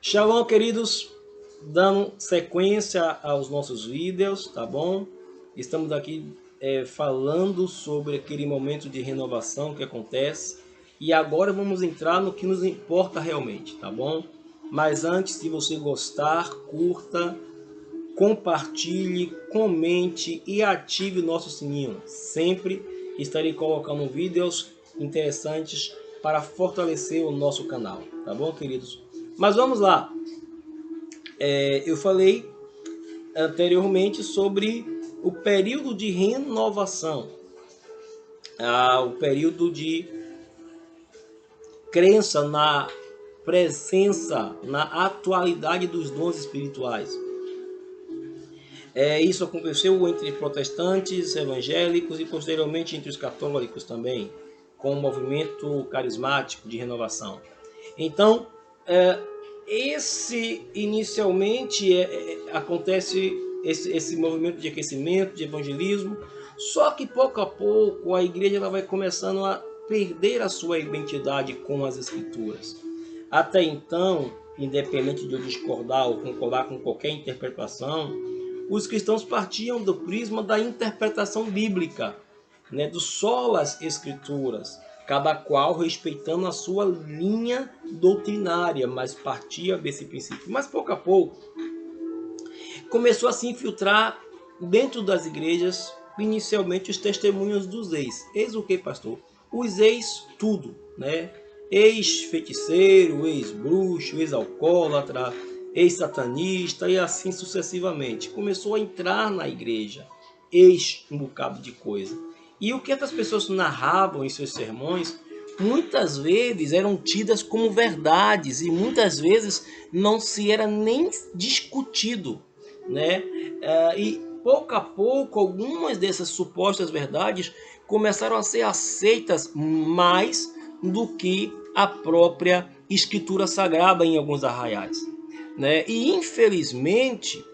Shalom, queridos, dando sequência aos nossos vídeos, tá bom? Estamos aqui falando sobre aquele momento de renovação que acontece e agora vamos entrar no que nos importa realmente, tá bom? Mas antes, se você gostar, curta, compartilhe, comente e ative o nosso sininho. Sempre estarei colocando vídeos interessantes para fortalecer o nosso canal, tá bom, queridos? Mas vamos lá. Eu falei anteriormente sobre o período de renovação, o período de crença na presença, na atualidade dos dons espirituais. Isso aconteceu entre protestantes, evangélicos e posteriormente entre os católicos também, com o movimento carismático de renovação. Então, esse inicialmente acontece esse movimento de aquecimento, de evangelismo, só que pouco a pouco a igreja ela vai começando a perder a sua identidade com as escrituras. Até então, independente de eu discordar ou concordar com qualquer interpretação, os cristãos partiam do prisma da interpretação bíblica, né, do solas escrituras, cada qual respeitando a sua linha doutrinária, mas partia desse princípio. Mas pouco a pouco começou a se infiltrar dentro das igrejas, inicialmente os testemunhos dos ex. Ex o que, pastor? Os ex tudo, né? Ex-feiticeiro, ex-bruxo, ex-alcoólatra, ex-satanista e assim sucessivamente. Começou a entrar na igreja, ex um bocado de coisa. E o que essas pessoas narravam em seus sermões, muitas vezes eram tidas como verdades e muitas vezes não se era nem discutido, né? E pouco a pouco algumas dessas supostas verdades começaram a ser aceitas mais do que a própria escritura sagrada em alguns arraiais, né? E infelizmente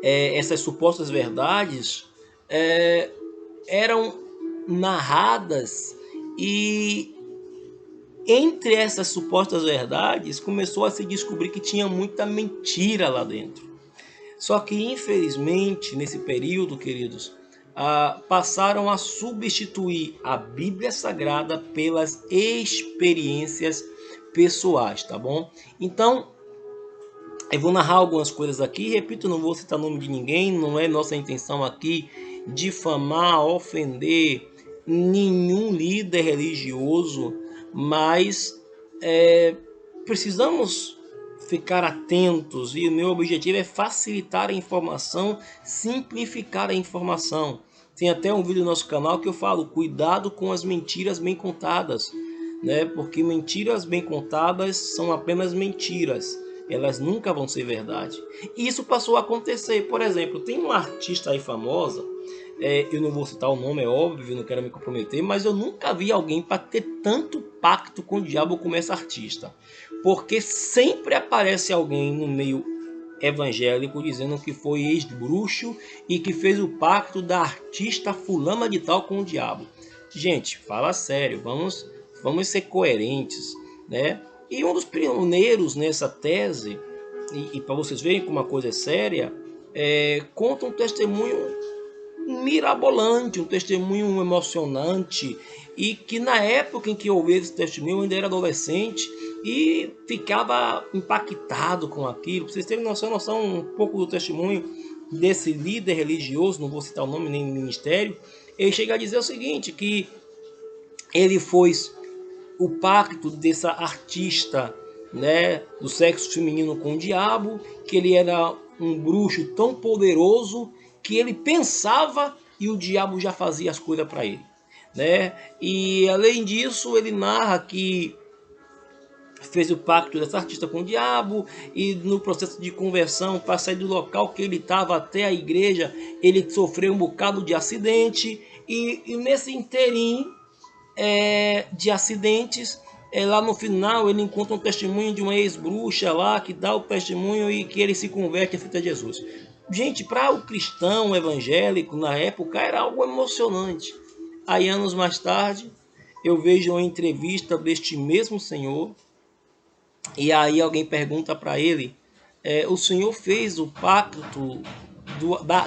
essas supostas verdades eram narradas e entre essas supostas verdades começou a se descobrir que tinha muita mentira lá dentro. Só que infelizmente nesse período, queridos, passaram a substituir a Bíblia Sagrada pelas experiências pessoais, tá bom? Então, eu vou narrar algumas coisas aqui, repito, não vou citar nome de ninguém, não é nossa intenção aqui difamar, ofender nenhum líder religioso, mas precisamos ficar atentos e o meu objetivo é facilitar a informação, simplificar a informação. Tem até um vídeo no nosso canal que eu falo, cuidado com as mentiras bem contadas, né? Porque mentiras bem contadas são apenas mentiras, elas nunca vão ser verdade. E isso passou a acontecer. Por exemplo, tem uma artista aí famosa, eu não vou citar o nome, é óbvio, não quero me comprometer, mas eu nunca vi alguém para ter tanto pacto com o diabo como essa artista. Porque sempre aparece alguém no meio evangélico dizendo que foi ex-bruxo e que fez o pacto da artista fulana de tal com o diabo. Gente, fala sério, vamos ser coerentes, né? E um dos pioneiros nessa tese, e para vocês verem como uma coisa é séria, conta um testemunho mirabolante, um testemunho emocionante, e que na época em que eu ouvi esse testemunho eu ainda era adolescente e ficava impactado com aquilo. Para vocês terem noção um pouco do testemunho desse líder religioso, não vou citar o nome nem o ministério, ele chega a dizer o seguinte, que ele foi o pacto dessa artista, né, do sexo feminino com o diabo, que ele era um bruxo tão poderoso que ele pensava e o diabo já fazia as coisas para ele, né? E além disso, ele narra que fez o pacto dessa artista com o diabo e no processo de conversão para sair do local que ele estava até a igreja, ele sofreu um bocado de acidente e nesse inteirinho de acidentes, lá no final ele encontra um testemunho de uma ex-bruxa lá que dá o testemunho e que ele se converte e aceita Jesus. Gente, para o cristão evangélico na época era algo emocionante. Aí anos mais tarde eu vejo uma entrevista deste mesmo senhor E aí alguém pergunta para ele, o senhor fez o pacto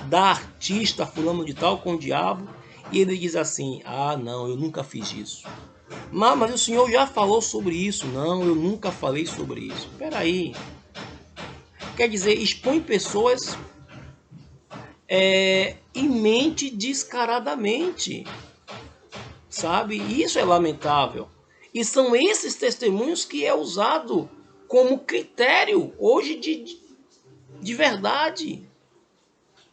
da artista fulano de tal com o diabo? E ele diz assim, ah não, eu nunca fiz isso. Mas o senhor já falou sobre isso? Não, eu nunca falei sobre isso. Espera aí. Quer dizer, expõe pessoas e mente descaradamente, sabe? Isso é lamentável. E são esses testemunhos que é usado como critério hoje de verdade,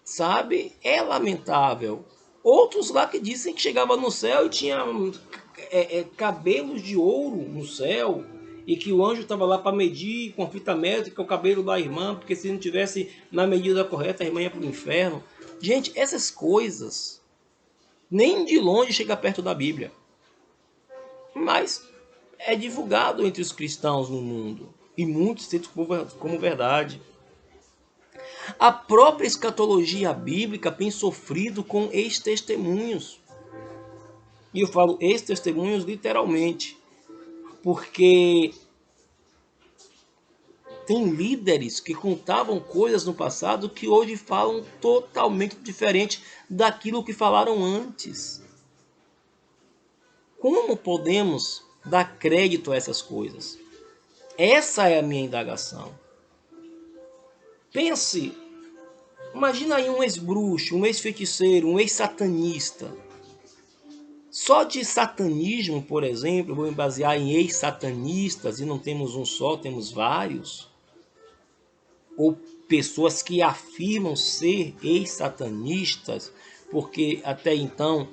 sabe? É lamentável. Outros lá que dizem que chegava no céu e tinha cabelos de ouro no céu, e que o anjo estava lá para medir com fita métrica o cabelo da irmã, porque se não tivesse na medida correta a irmã ia para o inferno. Gente, essas coisas nem de longe chega perto da Bíblia, mas é divulgado entre os cristãos no mundo e muitos tentam como verdade. A própria escatologia bíblica tem sofrido com ex-testemunhos. E eu falo ex-testemunhos literalmente, porque tem líderes que contavam coisas no passado que hoje falam totalmente diferente daquilo que falaram antes. Como podemos dar crédito a essas coisas? Essa é a minha indagação. Pense, imagina aí um ex-bruxo, um ex-feiticeiro, um ex-satanista. Só de satanismo, por exemplo, eu vou me basear em ex-satanistas, e não temos um só, temos vários. Ou pessoas que afirmam ser ex-satanistas, porque até então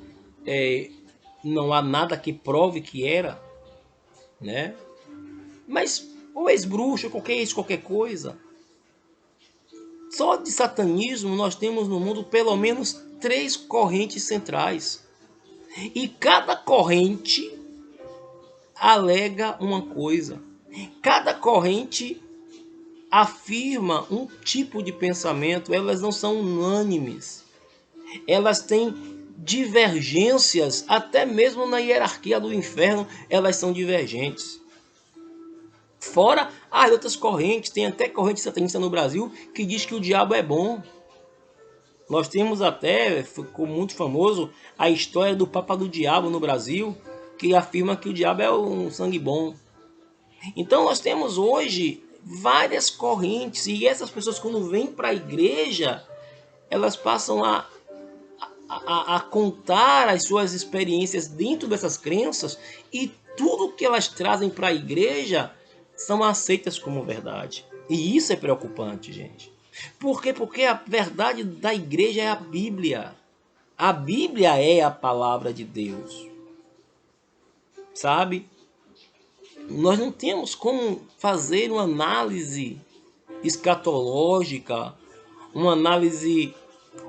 não há nada que prove que era, né? Mas o ex-bruxo, qualquer coisa. Só de satanismo nós temos no mundo pelo menos 3 correntes centrais. E cada corrente alega uma coisa. Cada corrente afirma um tipo de pensamento, elas não são unânimes. Elas têm divergências, até mesmo na hierarquia do inferno, elas são divergentes. Fora as outras correntes, tem até corrente satanista no Brasil que diz que o diabo é bom. Nós temos até, ficou muito famoso, a história do Papa do Diabo no Brasil, que afirma que o diabo é um sangue bom. Então nós temos hoje várias correntes, e essas pessoas quando vêm para a igreja, elas passam a contar as suas experiências dentro dessas crenças, e tudo que elas trazem para a igreja são aceitas como verdade. E isso é preocupante, gente. Por quê? Porque a verdade da igreja é a Bíblia. A Bíblia é a palavra de Deus. Sabe? Nós não temos como fazer uma análise escatológica, uma análise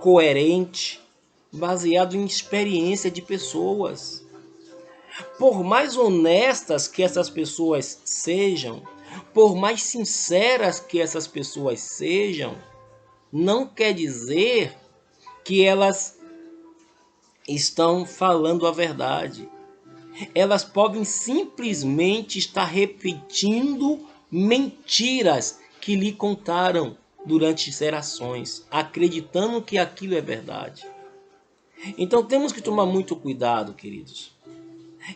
coerente, baseado em experiência de pessoas. Por mais honestas que essas pessoas sejam, por mais sinceras que essas pessoas sejam, não quer dizer que elas estão falando a verdade. Elas podem simplesmente estar repetindo mentiras que lhe contaram durante gerações, acreditando que aquilo é verdade. Então temos que tomar muito cuidado, queridos.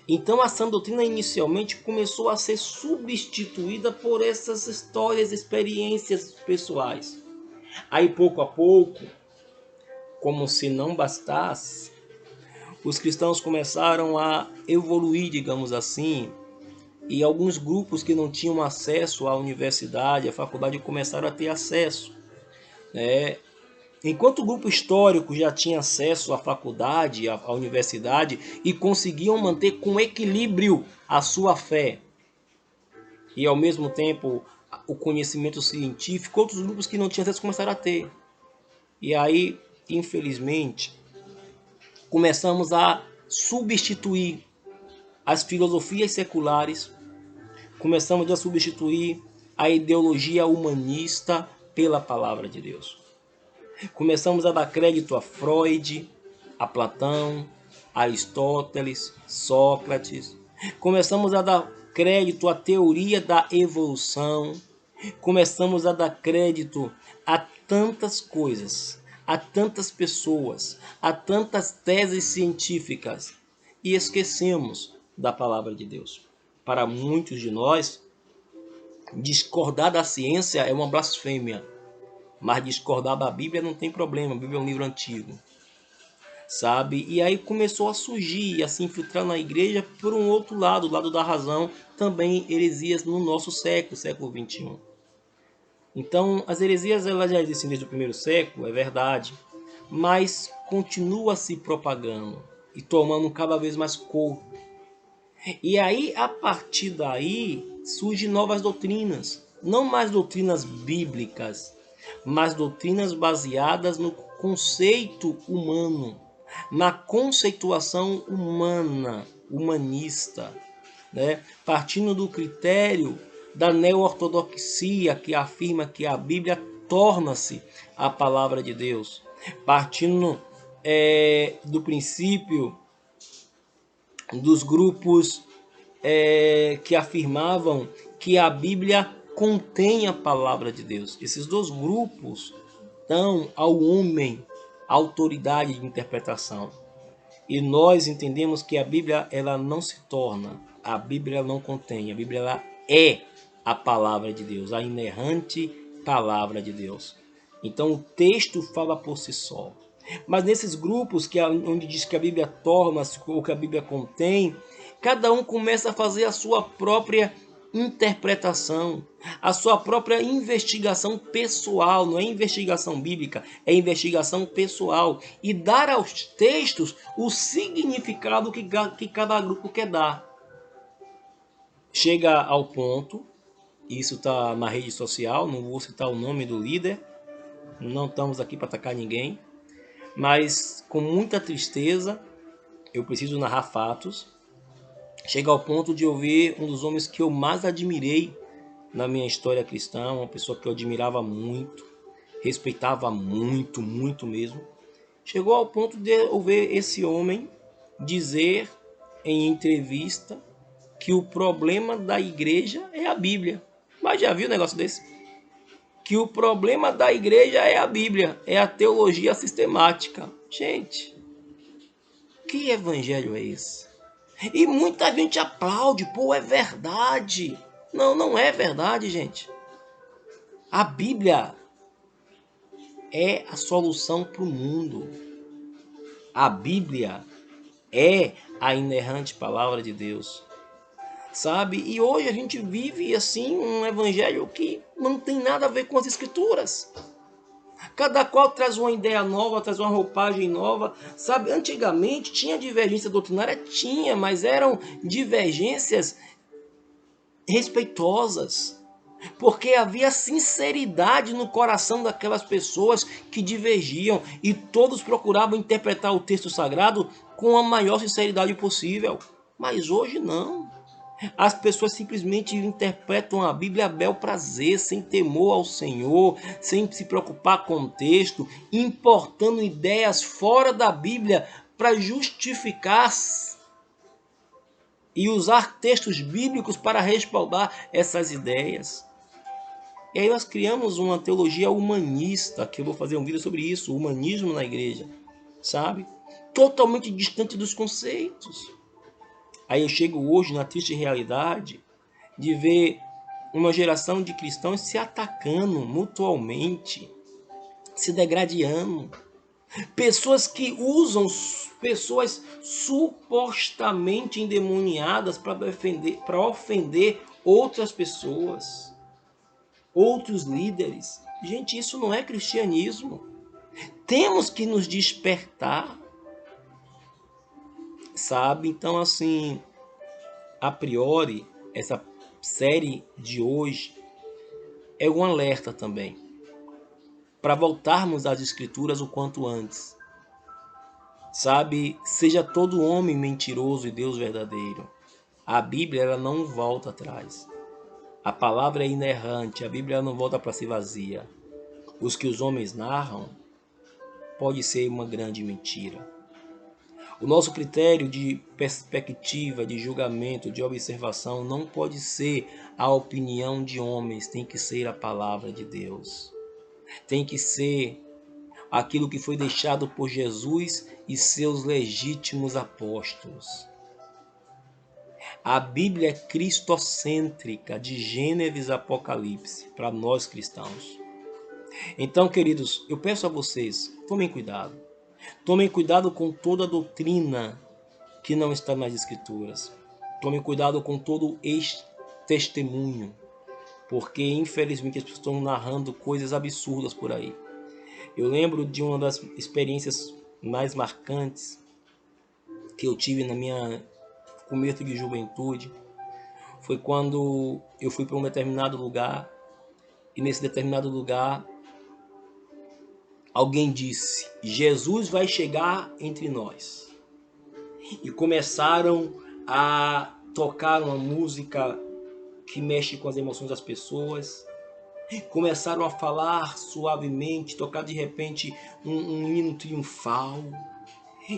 Então a sã doutrina inicialmente começou a ser substituída por essas histórias, experiências pessoais. Aí pouco a pouco, como se não bastasse, os cristãos começaram a evoluir, digamos assim, e alguns grupos que não tinham acesso à universidade, à faculdade, começaram a ter acesso. Enquanto o grupo histórico já tinha acesso à faculdade, à universidade, e conseguiam manter com equilíbrio a sua fé e ao mesmo tempo o conhecimento científico, outros grupos que não tinham acesso começaram a ter. E aí, infelizmente, começamos a substituir as filosofias seculares, começamos a substituir a ideologia humanista pela palavra de Deus. Começamos a dar crédito a Freud, a Platão, a Aristóteles, Sócrates. Começamos a dar crédito à teoria da evolução, começamos a dar crédito a tantas coisas, a tantas pessoas, a tantas teses científicas e esquecemos da palavra de Deus. Para muitos de nós, discordar da ciência é uma blasfêmia, mas discordar da Bíblia não tem problema, a Bíblia é um livro antigo, sabe? E aí começou a surgir, a se infiltrar na igreja por um outro lado, o lado da razão, também heresias no nosso século, século 21. Então, as heresias elas já existem desde o primeiro século, é verdade, mas continua se propagando e tomando cada vez mais corpo. E aí, a partir daí, surgem novas doutrinas, não mais doutrinas bíblicas, mas doutrinas baseadas no conceito humano, na conceituação humana, humanista, né? Partindo do critério da neo-ortodoxia, que afirma que a Bíblia torna-se a palavra de Deus, partindo do princípio dos grupos que afirmavam que a Bíblia contém a palavra de Deus. Esses dois grupos dão ao homem autoridade de interpretação. E nós entendemos que a Bíblia ela não se torna, a Bíblia não contém, a Bíblia ela é a palavra de Deus, a inerrante palavra de Deus. Então o texto fala por si só. Mas nesses grupos onde diz que a Bíblia torna-se ou que a Bíblia contém, cada um começa a fazer a sua própria interpretação, a sua própria investigação pessoal, não é investigação bíblica, é investigação pessoal, e dar aos textos o significado que cada grupo quer dar. Chega ao ponto, isso está na rede social, não vou citar o nome do líder, não estamos aqui para atacar ninguém, mas com muita tristeza, eu preciso narrar fatos. Chega ao ponto de eu ver um dos homens que eu mais admirei na minha história cristã, uma pessoa que eu admirava muito, respeitava muito, muito mesmo. Chegou ao ponto de eu ver esse homem dizer em entrevista que o problema da igreja é a Bíblia. Mas já viu um negócio desse? Que o problema da igreja é a Bíblia, é a teologia sistemática. Gente, que evangelho é esse? E muita gente aplaude, pô, é verdade. Não, não é verdade, gente. A Bíblia é a solução para o mundo. A Bíblia é a inerrante palavra de Deus. Sabe? E hoje a gente vive assim um evangelho que não tem nada a ver com as escrituras. Cada qual traz uma ideia nova, traz uma roupagem nova, sabe? Antigamente tinha divergência doutrinária? Tinha, mas eram divergências respeitosas, porque havia sinceridade no coração daquelas pessoas que divergiam e todos procuravam interpretar o texto sagrado com a maior sinceridade possível. Mas hoje não. As pessoas simplesmente interpretam a Bíblia a bel prazer, sem temor ao Senhor, sem se preocupar com o texto, importando ideias fora da Bíblia para justificar e usar textos bíblicos para respaldar essas ideias. E aí nós criamos uma teologia humanista, que eu vou fazer um vídeo sobre isso, o humanismo na igreja, sabe? Totalmente distante dos conceitos. Aí eu chego hoje na triste realidade de ver uma geração de cristãos se atacando mutuamente, se degradando. Pessoas que usam pessoas supostamente endemoniadas para ofender outras pessoas, outros líderes. Gente, isso não é cristianismo. Temos que nos despertar. Sabe? Então, assim, a priori, essa série de hoje é um alerta também para voltarmos às escrituras o quanto antes. Sabe? Seja todo homem mentiroso e Deus verdadeiro. A Bíblia ela não volta atrás. A palavra é inerrante, a Bíblia não volta para si vazia. Os que os homens narram pode ser uma grande mentira. O nosso critério de perspectiva, de julgamento, de observação não pode ser a opinião de homens, tem que ser a palavra de Deus. Tem que ser aquilo que foi deixado por Jesus e seus legítimos apóstolos. A Bíblia é cristocêntrica, de Gênesis a Apocalipse, para nós cristãos. Então, queridos, eu peço a vocês, tomem cuidado. Tomem cuidado com toda doutrina que não está nas Escrituras. Tomem cuidado com todo testemunho, porque infelizmente as pessoas estão narrando coisas absurdas por aí. Eu lembro de uma das experiências mais marcantes que eu tive na minha começo de juventude. Foi quando eu fui para um determinado lugar e nesse determinado lugar alguém disse: Jesus vai chegar entre nós. E começaram a tocar uma música que mexe com as emoções das pessoas. Começaram a falar suavemente, tocar de repente um hino triunfal.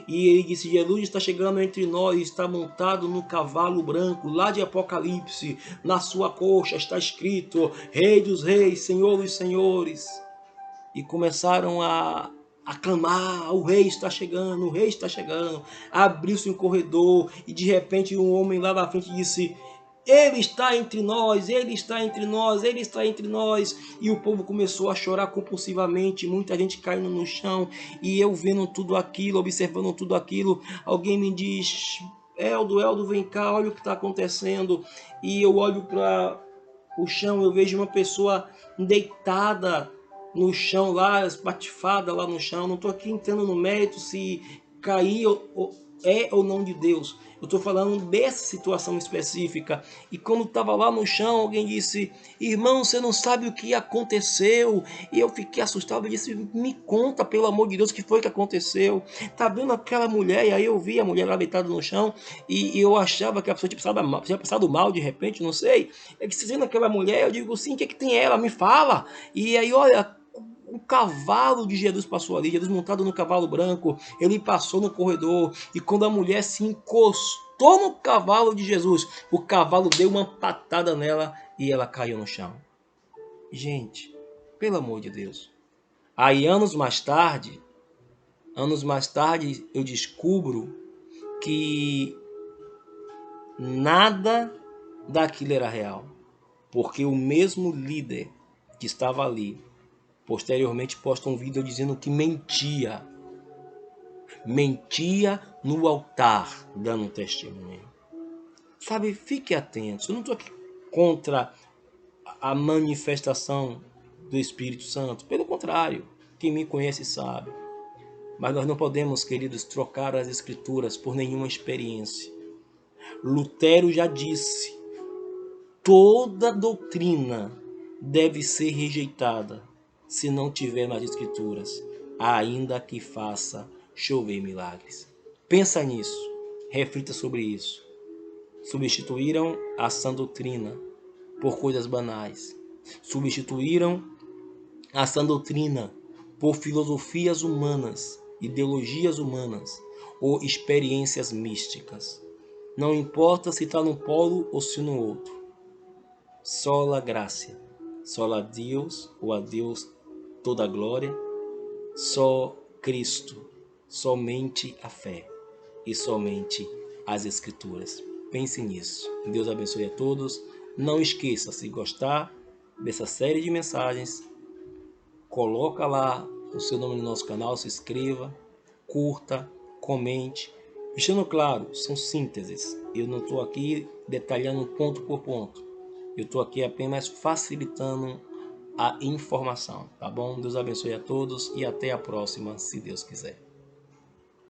E ele disse: Jesus está chegando entre nós, está montado no cavalo branco, lá de Apocalipse. Na sua coxa está escrito: Rei dos reis, Senhor dos senhores. E começaram a aclamar: o rei está chegando, o rei está chegando. Abriu-se um corredor e de repente um homem lá na frente disse: Ele está entre nós, Ele está entre nós, Ele está entre nós. E o povo começou a chorar compulsivamente, muita gente caindo no chão. E eu vendo tudo aquilo, observando tudo aquilo, alguém me diz: Eldo, vem cá, olha o que está acontecendo. E eu olho para o chão, eu vejo uma pessoa deitada no chão lá, espatifada lá no chão. Não estou aqui entrando no mérito se cair é ou não de Deus. Eu estou falando dessa situação específica. E quando estava lá no chão, alguém disse: irmão, você não sabe o que aconteceu? E eu fiquei assustado e disse: me conta, pelo amor de Deus, o que foi que aconteceu? Tá vendo aquela mulher? E aí eu vi a mulher lá deitada no chão e eu achava que a pessoa tinha passado mal de repente, não sei. Eu disse: vendo aquela mulher? Eu digo: sim, o que, que tem ela? Me fala. E aí, olha, o cavalo de Jesus passou ali, Jesus montado no cavalo branco, ele passou no corredor, e quando a mulher se encostou no cavalo de Jesus, o cavalo deu uma patada nela e ela caiu no chão. Gente, pelo amor de Deus. Aí anos mais tarde eu descubro que nada daquilo era real, porque o mesmo líder que estava ali posteriormente posta um vídeo dizendo que mentia no altar, dando um testemunho. Sabe, fique atento. Eu não estou aqui contra a manifestação do Espírito Santo. Pelo contrário, quem me conhece sabe. Mas nós não podemos, queridos, trocar as Escrituras por nenhuma experiência. Lutero já disse: toda doutrina deve ser rejeitada se não tiver nas Escrituras, ainda que faça chover milagres. Pensa nisso, reflita sobre isso. Substituíram a sã doutrina por coisas banais. Substituíram a sã doutrina por filosofias humanas, ideologias humanas ou experiências místicas. Não importa se está num polo ou se no outro. Sola graça, sola Deus ou a Deus toda a glória, só Cristo, somente a fé e somente as Escrituras. Pense nisso. Deus abençoe a todos. Não esqueça, se gostar dessa série de mensagens, coloca lá o seu nome no nosso canal, se inscreva, curta, comente. Deixando claro, são sínteses. Eu não estou aqui detalhando ponto por ponto. Eu estou aqui apenas facilitando a informação, tá bom? Deus abençoe a todos e até a próxima, se Deus quiser.